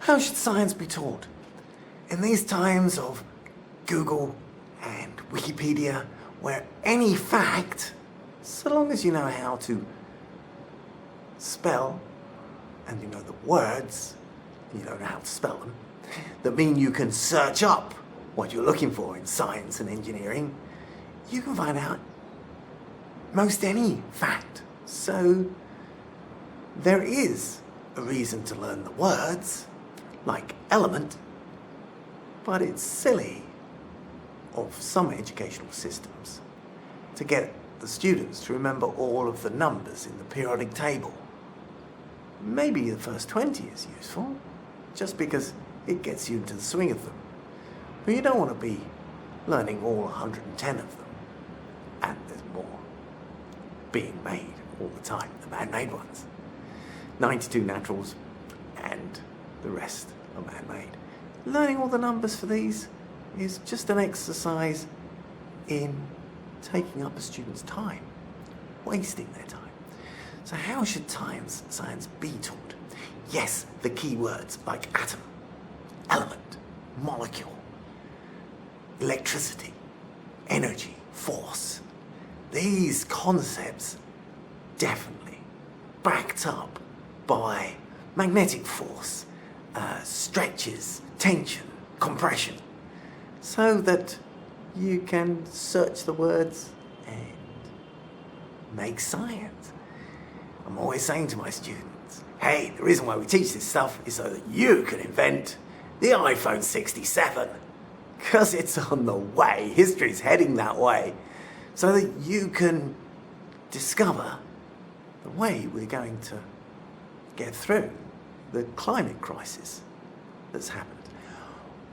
How should science be taught? In these times of Google and Wikipedia, where any fact, so long as you know how to spell and you know the words, you don't know how to spell them, that mean you can search up what you're looking for in science and engineering, you can find out most any fact. So there is a reason to learn the words, like element, but it's silly of some educational systems to get the students to remember all of the numbers in the periodic table. Maybe the first 20 is useful, just because it gets you into the swing of them. But you don't want to be learning all 110 of them, and there's more being made all the time, the man-made ones. 92 naturals, and the rest are man-made. Learning all the numbers for these is just an exercise in taking up a student's time, wasting their time. So how should science be taught? Yes, the key words like atom, element, molecule, electricity, energy, force. These concepts definitely backed up by magnetic force, stretches, tension, compression, so that you can search the words and make science. I'm always saying to my students, hey, the reason why we teach this stuff is so that you can invent the iPhone 67, because it's on the way, history's heading that way, so that you can discover the way we're going to get through the climate crisis that's happened.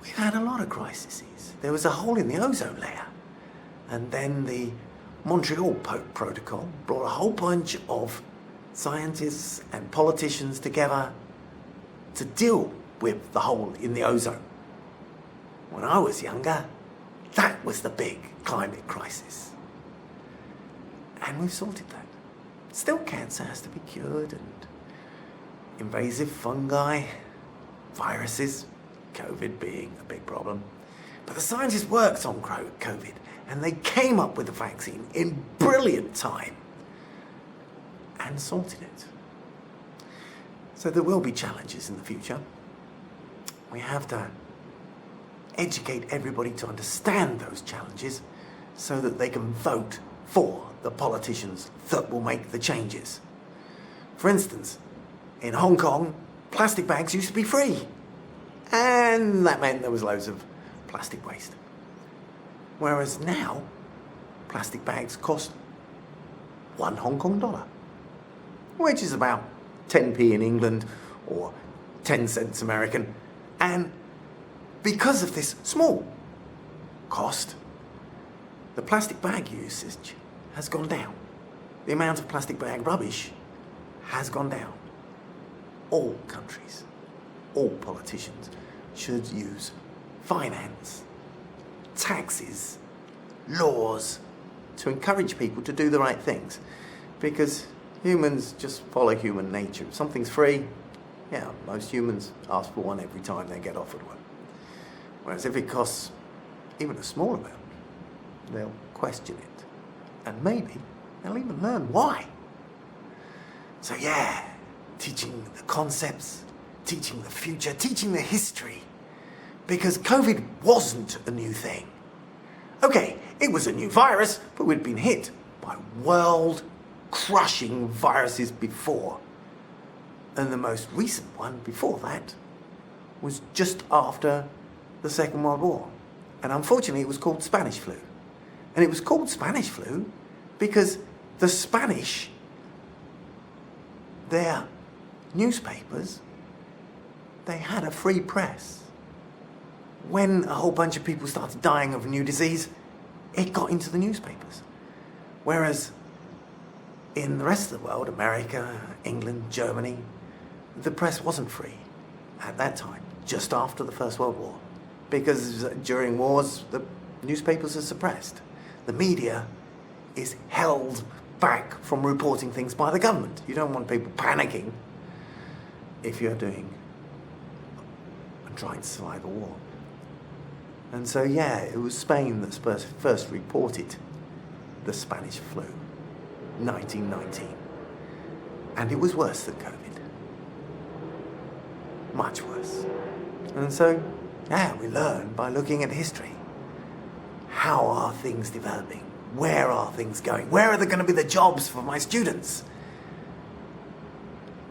We've had a lot of crises. There was a hole in the ozone layer, and then the Montreal Protocol brought a whole bunch of scientists and politicians together to deal with the hole in the ozone. When I was younger, that was the big climate crisis. And we've sorted that. Still, cancer has to be cured, and invasive fungi, viruses, COVID being a big problem. But the scientists worked on COVID, and they came up with a vaccine in brilliant time and sorted it. So there will be challenges in the future. We have to educate everybody to understand those challenges so that they can vote for the politicians that will make the changes. For instance, in Hong Kong, plastic bags used to be free, and that meant there was loads of plastic waste. Whereas now, plastic bags cost $1 Hong Kong dollar, which is about 10p in England or 10 cents American. And because of this small cost, the plastic bag usage has gone down. The amount of plastic bag rubbish has gone down. All countries, all politicians should use finance, taxes, laws to encourage people to do the right things, because humans just follow human nature. If something's free, yeah, most humans ask for one every time they get offered one. Whereas if it costs even a small amount, they'll question it, and maybe they'll even learn why. So yeah, teaching the concepts, teaching the future, teaching the history, because COVID wasn't a new thing. Okay, it was a new virus, but we'd been hit by world-crushing viruses before. And the most recent one before that was just after the Second World War. And unfortunately, it was called Spanish flu. And it was called Spanish flu because the Spanish, their newspapers, they had a free press. When a whole bunch of people started dying of a new disease, it got into the newspapers. Whereas in the rest of the world, America, England, Germany, the press wasn't free at that time, just after the First World War. Because during wars, the newspapers are suppressed. The media is held back from reporting things by the government. You don't want people panicking if you're doing trying to survive a war. And so, yeah, it was Spain that first reported the Spanish flu, 1919. And it was worse than COVID. Much worse. And so, yeah, we learn by looking at history. How are things developing? Where are things going? Where are there going to be the jobs for my students?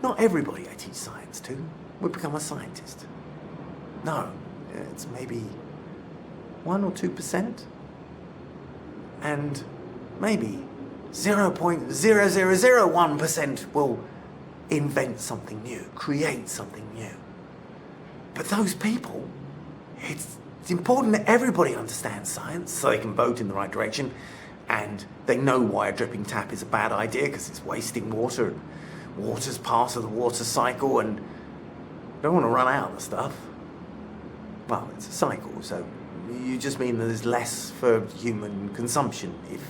Not everybody I teach science to would become a scientist. No, it's maybe 1 or 2%. And maybe 0.0001% will invent something new, create something new. But those people, it's important that everybody understands science so they can vote in the right direction, and they know why a dripping tap is a bad idea because it's wasting water, and water's part of the water cycle, and don't want to run out of the stuff. Well, it's a cycle, so you just mean that there's less for human consumption if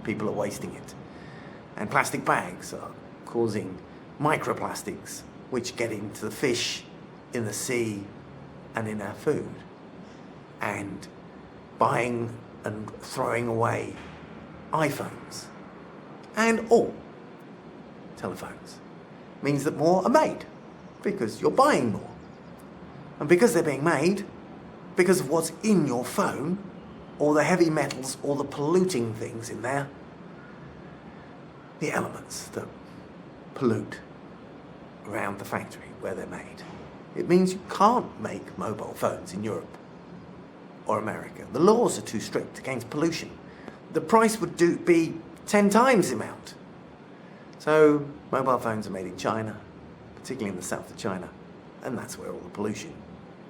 people are wasting it. And plastic bags are causing microplastics, which get into the fish in the sea and in our food. And buying and throwing away iPhones and all telephones means that more are made because you're buying more. And because they're being made, because of what's in your phone, all the heavy metals, all the polluting things in there, the elements that pollute around the factory where they're made. It means you can't make mobile phones in Europe or America. The laws are too strict against pollution. The price would be 10 times the amount. So mobile phones are made in China, particularly in the south of China, and that's where all the pollution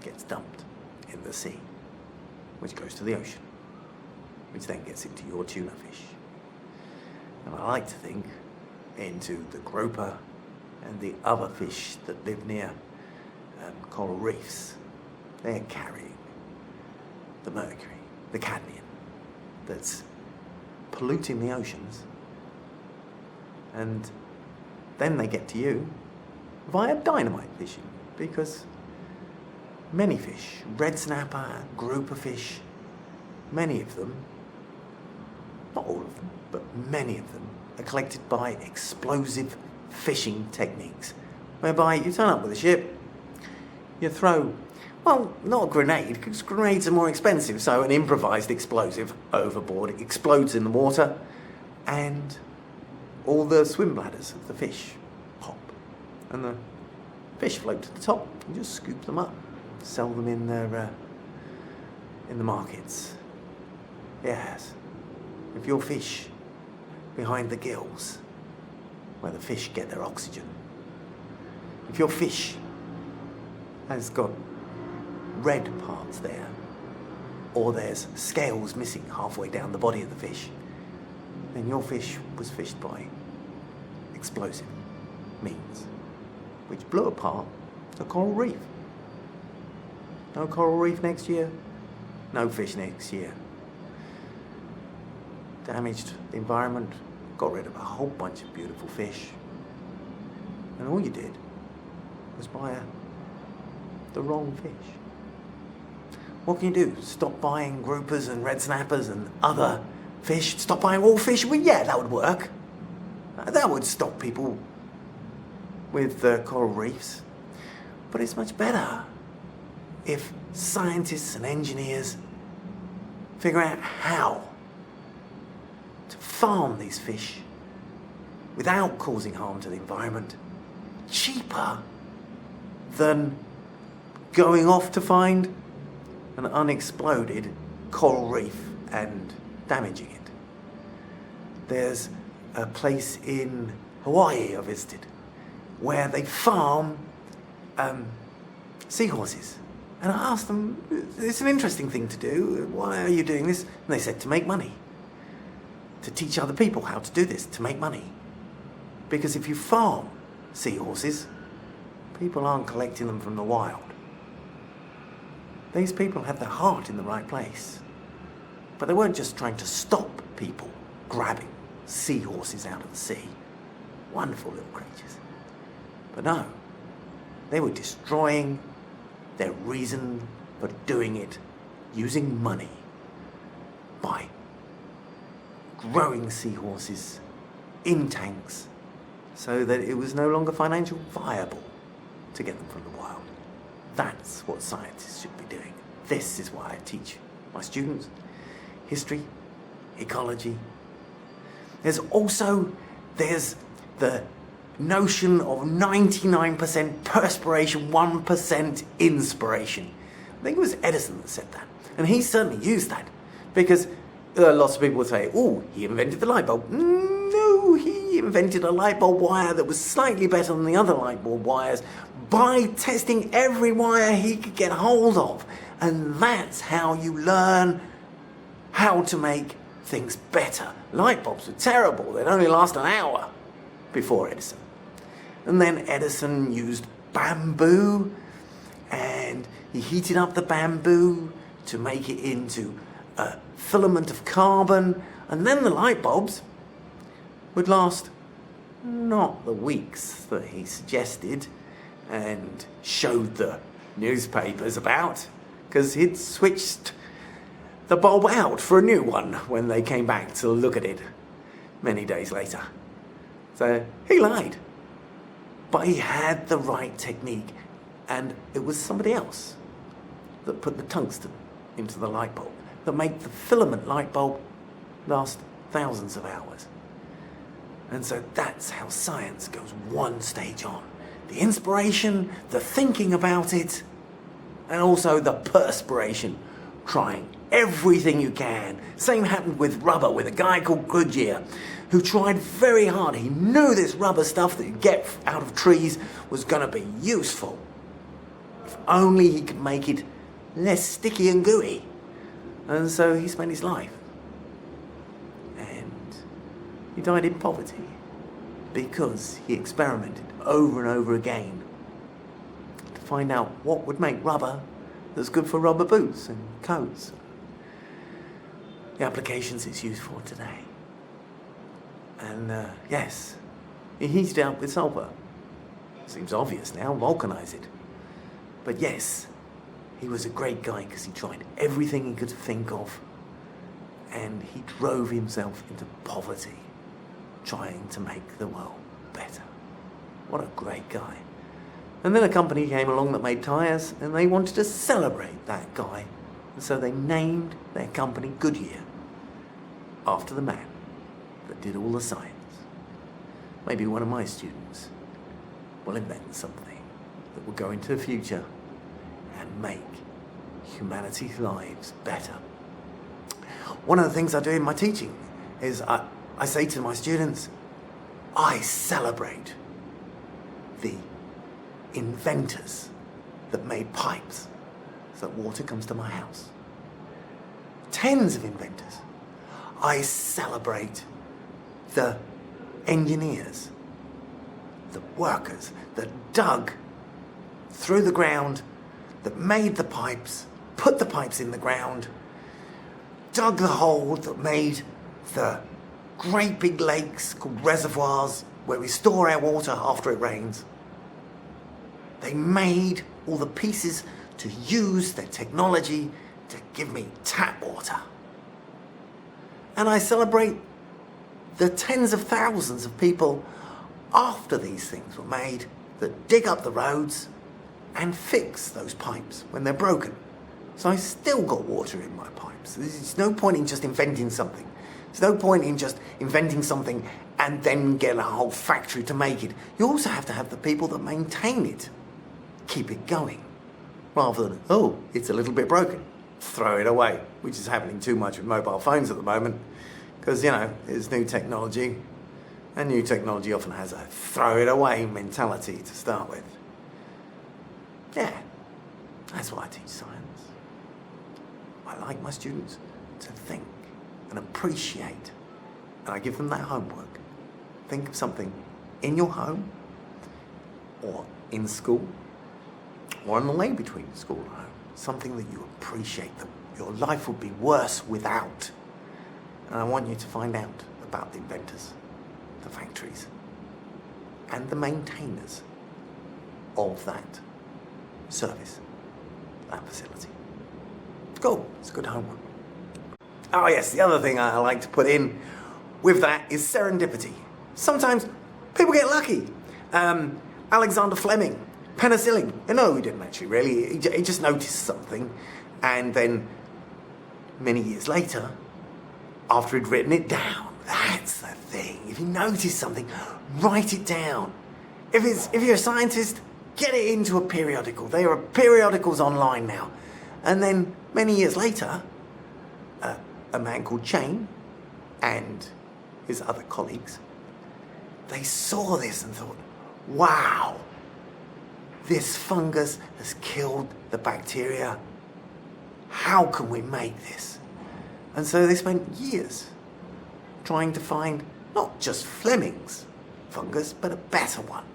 gets dumped in the sea, which goes to the ocean, which then gets into your tuna fish. And I like to think into the grouper and the other fish that live near coral reefs. They're carrying the mercury, the cadmium, that's polluting the oceans. And then they get to you via dynamite fishing, because many fish, red snapper, grouper fish, many of them, not all of them, but many of them are collected by explosive fishing techniques, whereby you turn up with a ship, you throw, well, not a grenade, because grenades are more expensive, so an improvised explosive overboard explodes in the water, and all the swim bladders of the fish pop, and the fish float to the top. You just scoop them up, sell them in the markets. Yes, if your fish behind the gills, where the fish get their oxygen, if your fish has got red parts there, or there's scales missing halfway down the body of the fish, then your fish was fished by explosive means, which blew apart the coral reef. No coral reef next year, no fish next year. Damaged the environment, got rid of a whole bunch of beautiful fish, and all you did was buy the wrong fish. What can you do? Stop buying groupers and red snappers and other fish? Stop buying all fish? Well, yeah, that would work. That would stop people with coral reefs. But it's much better if scientists and engineers figure out how to farm these fish without causing harm to the environment, cheaper than going off to find an unexploded coral reef and damaging it. There's a place in Hawaii I visited where they farm seahorses. And I asked them, it's an interesting thing to do, why are you doing this? And they said, to make money. To teach other people how to do this, to make money. Because if you farm seahorses, people aren't collecting them from the wild. These people had their heart in the right place. But they weren't just trying to stop people grabbing seahorses out of the sea. Wonderful little creatures. But no, they were destroying their reason for doing it using money by growing seahorses in tanks so that it was no longer financially viable to get them from the wild. That's what scientists should be doing. This is why I teach my students history, ecology. There's the notion of 99% perspiration, 1% inspiration. I think it was Edison that said that. And he certainly used that because lots of people would say, oh, he invented the light bulb. No, he invented a light bulb wire that was slightly better than the other light bulb wires by testing every wire he could get hold of. And that's how you learn how to make things better. Light bulbs were terrible. They'd only last an hour before Edison. And then Edison used bamboo, and he heated up the bamboo to make it into a filament of carbon, and then the light bulbs would last not the weeks that he suggested and showed the newspapers about, because he'd switched the bulb out for a new one when they came back to look at it many days later. So he lied. But he had the right technique, and it was somebody else that put the tungsten into the light bulb that made the filament light bulb last thousands of hours. And so that's how science goes one stage on. The inspiration, the thinking about it, and also the perspiration, trying everything you can. Same happened with rubber with a guy called Goodyear who tried very hard. He knew this rubber stuff that you get out of trees was going to be useful. If only he could make it less sticky and gooey. And so he spent his life. And he died in poverty because he experimented over and over again to find out what would make rubber that's good for rubber boots and coats. The applications it's used for today. And yes, he heated it up with sulfur. Seems obvious now, vulcanize it. But yes, he was a great guy because he tried everything he could think of, and he drove himself into poverty trying to make the world better. What a great guy. And then a company came along that made tyres, and they wanted to celebrate that guy. And so they named their company Goodyear after the man that did all the science. Maybe one of my students will invent something that will go into the future and make humanity's lives better. One of the things I do in my teaching is I say to my students, I celebrate the inventors that made pipes so that water comes to my house. Tens of inventors. I celebrate the engineers, the workers that dug through the ground, that made the pipes, put the pipes in the ground, dug the hole that made the great big lakes called reservoirs where we store our water after it rains. They made all the pieces to use their technology to give me tap water. And I celebrate the tens of thousands of people after these things were made that dig up the roads and fix those pipes when they're broken. So I still got water in my pipes. There's no point in just inventing something. There's no point in just inventing something and then get a whole factory to make it. You also have to have the people that maintain it, keep it going, rather than, oh, it's a little bit broken, throw it away, which is happening too much with mobile phones at the moment, because, you know, it's new technology, and new technology often has a throw it away mentality to start with. Yeah, that's why I teach science. I like my students to think and appreciate, and I give them that homework. Think of something in your home, or in school, or on the way between school and home, something that you appreciate, that your life would be worse without. And I want you to find out about the inventors, the factories, and the maintainers of that service. that facility. Cool, it's good homework. Oh yes, the other thing I like to put in with that is serendipity. Sometimes people get lucky. Alexander Fleming, penicillin. No, he didn't actually really. He just noticed something, and then many years later, after he'd written it down, that's the thing. If you notice something, write it down. If you're a scientist, get it into a periodical. There are periodicals online now. And then many years later, a man called Chain and his other colleagues, they saw this and thought, wow, this fungus has killed the bacteria. How can we make this? And so they spent years trying to find not just Fleming's fungus, but a better one,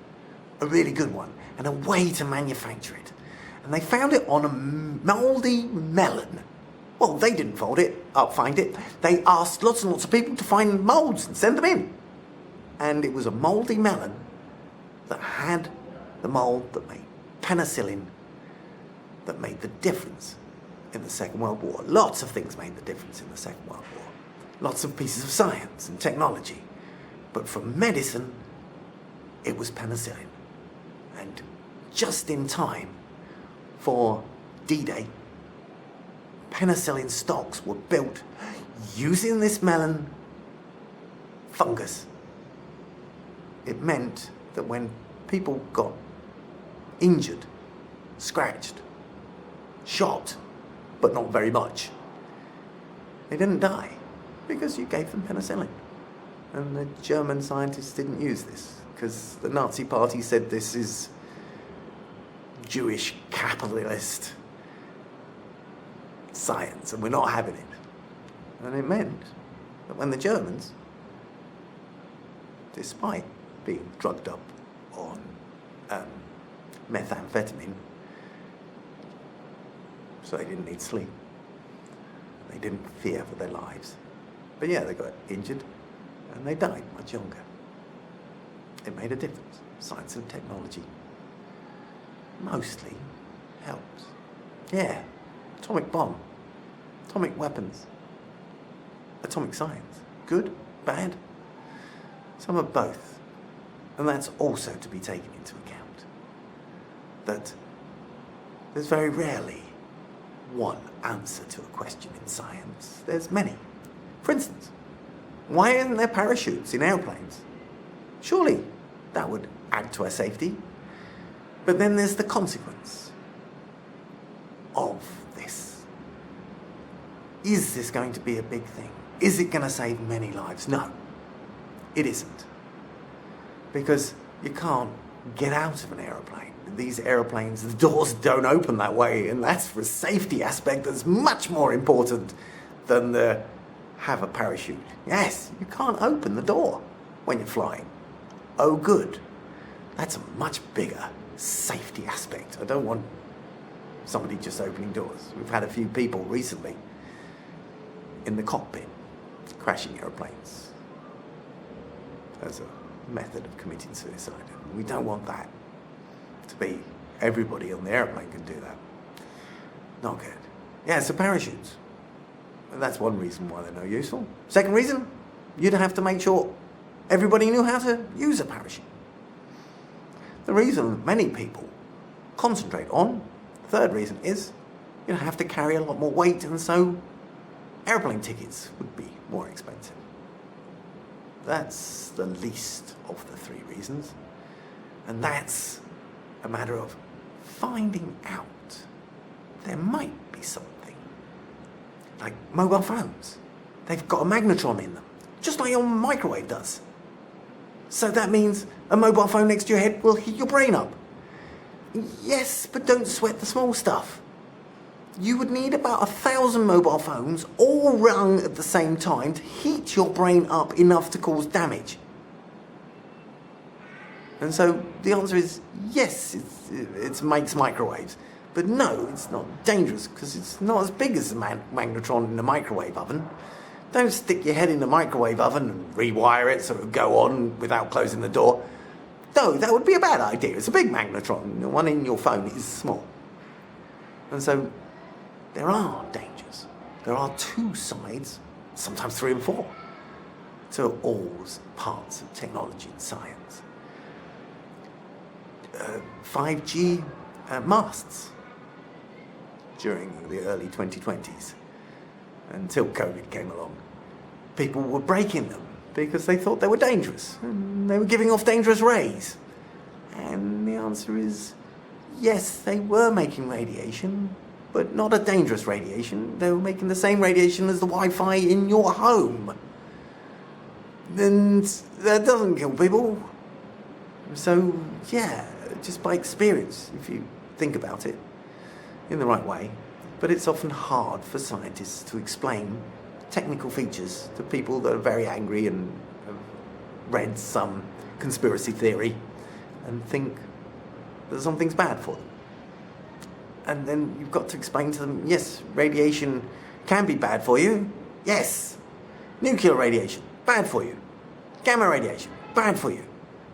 a really good one, and a way to manufacture it. And they found it on a mouldy melon. Well, they didn't find it. They asked lots and lots of people to find moulds and send them in. And it was a mouldy melon that had the mould that made penicillin, that made the difference in the Second World War. Lots of things made the difference in the Second World War. Lots of pieces of science and technology. But for medicine, it was penicillin. And just in time for D-Day, penicillin stocks were built using this melon fungus. It meant that when people got injured, scratched, shot, but not very much, they didn't die because you gave them penicillin. And the German scientists didn't use this because the Nazi party said this is Jewish capitalist science and we're not having it. And it meant that when the Germans, despite being drugged up on methamphetamine, so they didn't need sleep, they didn't fear for their lives, but yeah, they got injured and they died much younger. It made a difference. Science and technology mostly helps. Yeah, atomic bomb, atomic weapons, atomic science. Good, bad, some of both. And that's also to be taken into account. That there's very rarely one answer to a question in science. There's many. For instance, why isn't there parachutes in airplanes? Surely that would add to our safety. But then there's the consequence of this. Is this going to be a big thing? Is it going to save many lives? No, it isn't. Because you can't get out of an aeroplane. These aeroplanes, the doors don't open that way, and that's for a safety aspect that's much more important than the have a parachute. Yes, you can't open the door when you're flying. Oh, good. That's a much bigger safety aspect. I don't want somebody just opening doors. We've had a few people recently in the cockpit crashing aeroplanes as a method of committing suicide. We don't want that to be everybody on the airplane can do that. Not good. Yeah, so parachutes. And that's one reason why they're no useful. Second reason, you'd have to make sure everybody knew how to use a parachute. The reason many people concentrate on, third reason is you'd have to carry a lot more weight, and so airplane tickets would be more expensive. That's the least of the three reasons. And that's a matter of finding out. There might be something. Like mobile phones. They've got a magnetron in them, just like your microwave does. So that means a mobile phone next to your head will heat your brain up. Yes, but don't sweat the small stuff. You would need about 1,000 mobile phones all rung at the same time to heat your brain up enough to cause damage. And so the answer is yes, it makes microwaves. But no, it's not dangerous because it's not as big as the magnetron in the microwave oven. Don't stick your head in the microwave oven and rewire it so it'll go on without closing the door. No, that would be a bad idea. It's a big magnetron. The one in your phone is small. And so there are dangers. There are two sides, sometimes three and four, to all parts of technology and science. 5G masts during the early 2020s, until COVID came along. People were breaking them because they thought they were dangerous and they were giving off dangerous rays. And the answer is yes, they were making radiation, but not a dangerous radiation. They were making the same radiation as the Wi-Fi in your home. And that doesn't kill people. So, yeah, just by experience, if you think about it in the right way. But it's often hard for scientists to explain technical features to people that are very angry and have read some conspiracy theory and think that something's bad for them. And then you've got to explain to them, yes, radiation can be bad for you. Yes. Nuclear radiation, bad for you. Gamma radiation, bad for you.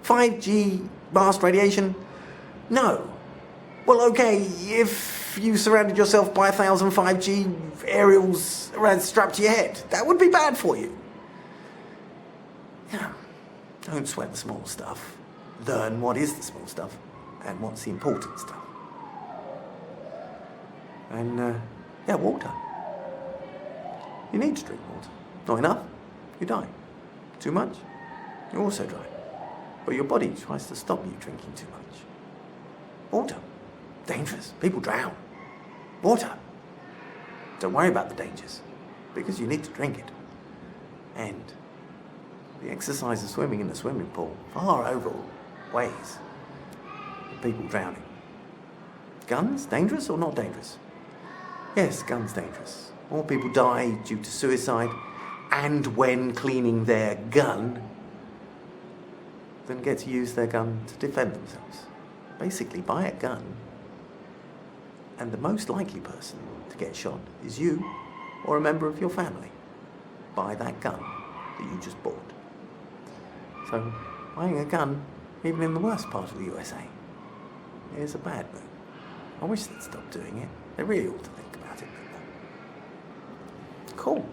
5G mast radiation, no. Well, okay, if you surrounded yourself by 1,000 5G aerials strapped to your head, that would be bad for you. Yeah. Don't sweat the small stuff. Learn what is the small stuff and what's the important stuff. And, water. You need to drink water. Not enough, you die. Too much, you also die. But your body tries to stop you drinking too much. Water. Dangerous. People drown. Water. Don't worry about the dangers, because you need to drink it. And the exercise of swimming in a swimming pool far outweighs people drowning. Guns, dangerous or not dangerous? Yes, guns dangerous. More people die due to suicide and when cleaning their gun than get to use their gun to defend themselves. Basically, buy a gun, and the most likely person to get shot is you or a member of your family. Buy that gun that you just bought. So, buying a gun, even in the worst part of the USA, is a bad move. I wish they'd stop doing it. They really ought to think about it. Cool.